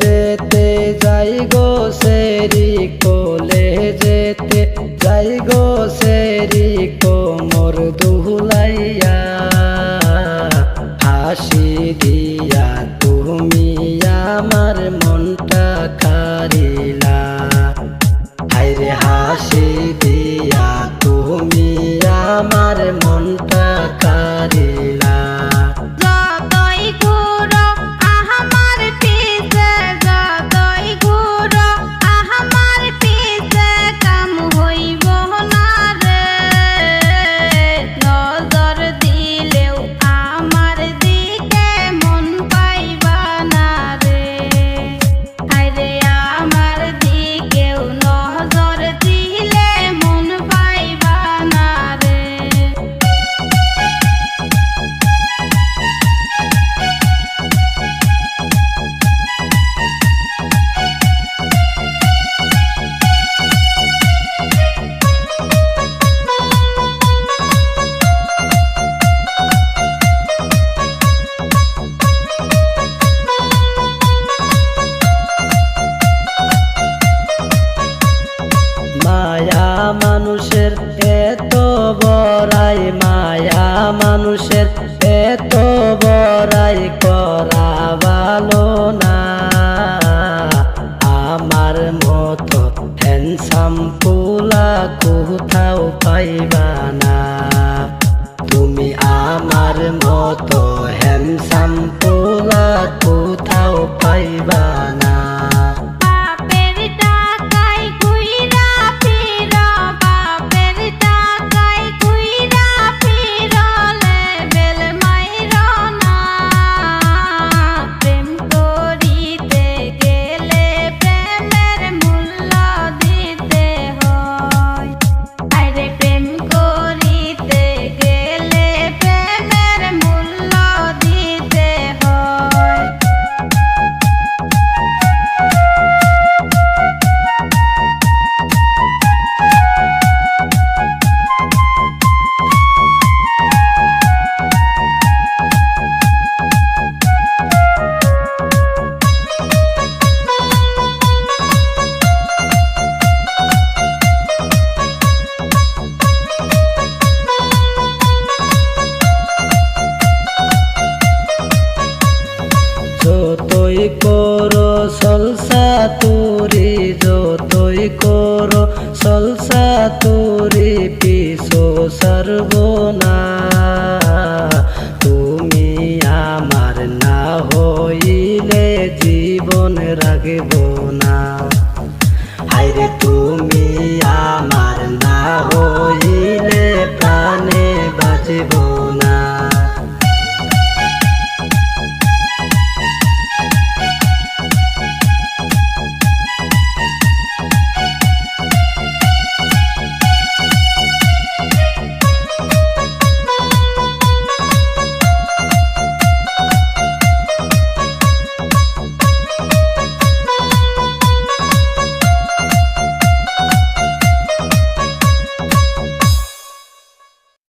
যেতে যাই গো সেরি কোলে যেতে যাই গো সেরি কোমর দুলাইয়া হাসি দিয়া তুমি আমার মনটা কারিলা হায়রে হাসি দিয়া তুমি আমার মনটা কারিলা মায়া মানুষের এত বড়াই মায়া মানুষের এত বড়াই করা ভালো না আমার মতো হ্যান্ডসাম পোলা কোথাও পাইবা না তুমি আমার মতো হ্যান্ডসাম পোলা কোথাও পাইবা না যতই করো সলসা তুরি যতই করো সলসা তুরি পিছো সারবো না তুমি আমার না হইলে জীবন রাখব না হায়রে তুমি আমার না হইলে প্রাণে বাঁচব না।